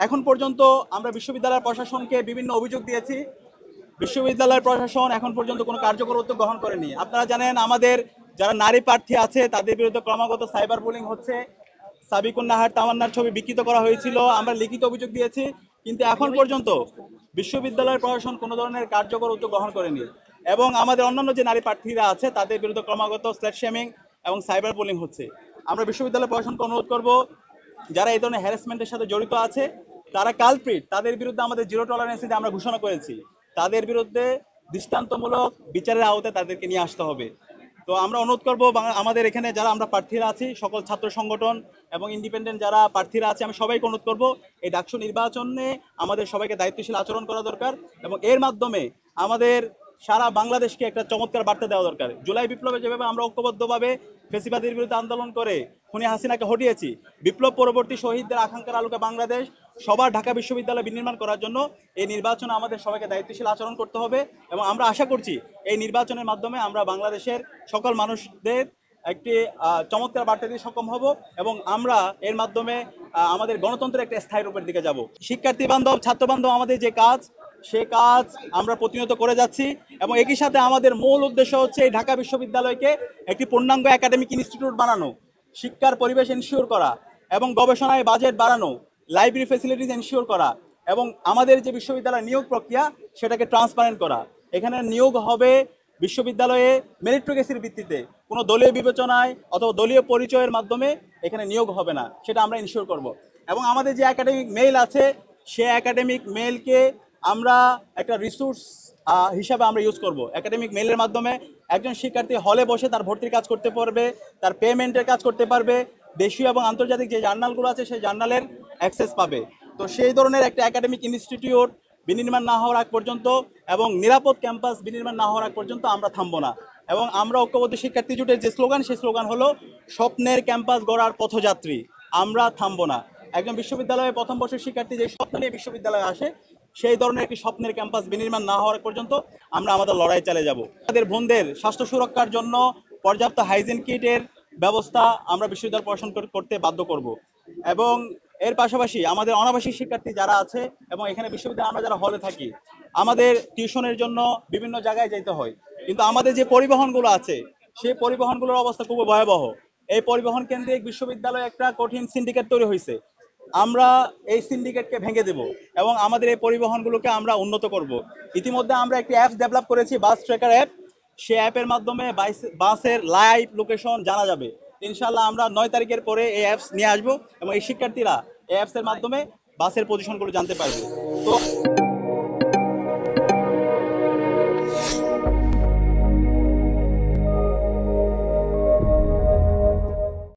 এখন পর্যন্ত আমরা বিশ্ববিদ্যালয়ের প্রশাসনকে বিভিন্ন অভিযোগ দিয়েছি। বিশ্ববিদ্যালয়ের প্রশাসন এখন পর্যন্ত কোনো কার্যকর উদ্যোগ গ্রহণ করেনি। আপনারা জানেন আমাদের যারা নারী প্রার্থী আছে তাদের বিরুদ্ধে ক্রমাগত সাইবার বুলিং হচ্ছে। সাবিকুন নাহার তামান্নার ছবি বিকৃত করা হয়েছিল, আমরা লিখিত অভিযোগ দিয়েছি, কিন্তু এখন পর্যন্ত বিশ্ববিদ্যালয়ের প্রশাসন কোনো ধরনের কার্যকর উদ্যোগ গ্রহণ করেনি। এবং আমাদের অন্যান্য যে নারী প্রার্থীরা আছে তাদের বিরুদ্ধে ক্রমাগত স্ল্যাট শেমিং এবং সাইবার বুলিং হচ্ছে। আমরা বিশ্ববিদ্যালয় প্রশাসনকে অনুরোধ করব, যারা এই ধরনের হ্যারাসমেন্টের সাথে জড়িত আছে তারা কালপ্রিট, তাদের বিরুদ্ধে আমাদের জিরো টলারেন্স দিয়ে আমরা ঘোষণা করেছি, তাদের বিরুদ্ধে দৃষ্টান্তমূলক বিচারের আওতায় তাদেরকে নিয়ে আসতে হবে। তো আমরা অনুরোধ করব আমাদের এখানে যারা আমরা প্রার্থীরা আছি, সকল ছাত্র সংগঠন এবং ইন্ডিপেন্ডেন্ট যারা প্রার্থীরা আছে, আমি সবাইকে অনুরোধ করব এই ডাকসু নির্বাচনে আমাদের সবাইকে দায়িত্বশীল আচরণ করা দরকার এবং এর মাধ্যমে আমাদের সারা বাংলাদেশকে একটা চমৎকার বার্তা দেওয়া দরকার। জুলাই বিপ্লবে যেভাবে আমরা ঐক্যবদ্ধভাবে ফেসিবাদের বিরুদ্ধে আন্দোলন করে খুনি হাসিনাকে হটিয়েছি, বিপ্লব পরবর্তী শহীদদের আকাঙ্ক্ষার আলোকে বাংলাদেশ সবার ঢাকা বিশ্ববিদ্যালয় বিনির্মাণ করার জন্য এই নির্বাচনে আমাদের সবাইকে দায়িত্বশীল আচরণ করতে হবে। এবং আমরা আশা করছি এই নির্বাচনের মাধ্যমে আমরা বাংলাদেশের সকল মানুষদের একটি চমৎকার বার্তা দিয়ে সক্ষম হব এবং আমরা এর মাধ্যমে আমাদের গণতন্ত্রের একটা স্থায়ী রূপের দিকে যাব। শিক্ষার্থী বান্ধব, ছাত্র বান্ধব আমাদের যে কাজ, সে কাজ আমরা প্রতিনিয়ত করে যাচ্ছি এবং একই সাথে আমাদের মূল উদ্দেশ্য হচ্ছে এই ঢাকা বিশ্ববিদ্যালয়কে একটি পূর্ণাঙ্গ একাডেমিক ইনস্টিটিউট বানানো, শিক্ষার পরিবেশ এনশিওর করা এবং গবেষণায় বাজেট বাড়ানো, লাইব্রেরি ফ্যাসিলিটিস এনশিওর করা এবং আমাদের যে বিশ্ববিদ্যালয় নিয়োগ প্রক্রিয়া সেটাকে ট্রান্সপারেন্ট করা। এখানে নিয়োগ হবে বিশ্ববিদ্যালয়ে মেরিটোক্রেসির ভিত্তিতে, কোনো দলীয় বিবেচনায় অথবা দলীয় পরিচয়ের মাধ্যমে এখানে নিয়োগ হবে না, সেটা আমরা ইনশিওর করব। এবং আমাদের যে একাডেমিক মেইল আছে সে একাডেমিক মেইলকে আমরা একটা রিসোর্স হিসাবে আমরা ইউজ করব। একাডেমিক মেইলের মাধ্যমে একজন শিক্ষার্থী হলে বসে তার ভর্তির কাজ করতে পারবে, তার পেমেন্টের কাজ করতে পারবে, দেশীয় এবং আন্তর্জাতিক যে জার্নালগুলো আছে সেই জার্নালের অ্যাক্সেস পাবে। তো সেই ধরনের একটা একাডেমিক ইনস্টিটিউট বিনির্মাণ না হওয়ার আগ পর্যন্ত এবং নিরাপদ ক্যাম্পাস বিনির্মাণ না হওয়ার আগ পর্যন্ত আমরা থামবো না। এবং আমরা ঐক্যবদ্ধ শিক্ষার্থী জোটের যে স্লোগান, সেই স্লোগান হলো স্বপ্নের ক্যাম্পাস গড়ার পথযাত্রী, আমরা থামবো না। একজন বিশ্ববিদ্যালয়ে প্রথম বর্ষের শিক্ষার্থী যে স্বপ্ন নিয়ে বিশ্ববিদ্যালয়ে আসে, সেই ধরনের একটি স্বপ্নের ক্যাম্পাস বিনির্মাণ না হওয়ার পর্যন্ত আমরা আমাদের লড়াই চালিয়ে যাব। আমাদের বোনদের স্বাস্থ্য সুরক্ষার জন্য পর্যাপ্ত হাইজিন কিটের ব্যবস্থা আমরা বিশ্ববিদ্যালয় প্রশাসন করতে বাধ্য করব। এবং এর পাশাপাশি আমাদের অনাবাসিক শিক্ষার্থী যারা আছে এবং এখানে বিশ্ববিদ্যালয়ে আমরা যারা হলে থাকি, আমাদের টিউশনের জন্য বিভিন্ন জায়গায় যেতে হয়, কিন্তু আমাদের যে পরিবহনগুলো আছে সেই পরিবহনগুলোর অবস্থা খুব ভয়াবহ। এই পরিবহন কেন্দ্রিক বিশ্ববিদ্যালয়ে একটা কঠিন সিন্ডিকেট তৈরি হয়েছে। আমরা এই সিন্ডিকেটকে ভেঙে দেব এবং আমাদের এই পরিবহনগুলোকে আমরা উন্নত করব। ইতিমধ্যে আমরা একটি অ্যাপ ডেভেলপ করেছি, বাস ট্র্যাকার অ্যাপ। সেই অ্যাপের মাধ্যমে বাসের লাইভ লোকেশন জানা যাবে। ইনশাল্লাহ আমরা 9 তারিখের পরে এই অ্যাপস নিয়ে আসবো এবং এই শিক্ষার্থীরা এই অ্যাপসের মাধ্যমে বাসের পজিশনগুলো জানতে পারবে। তো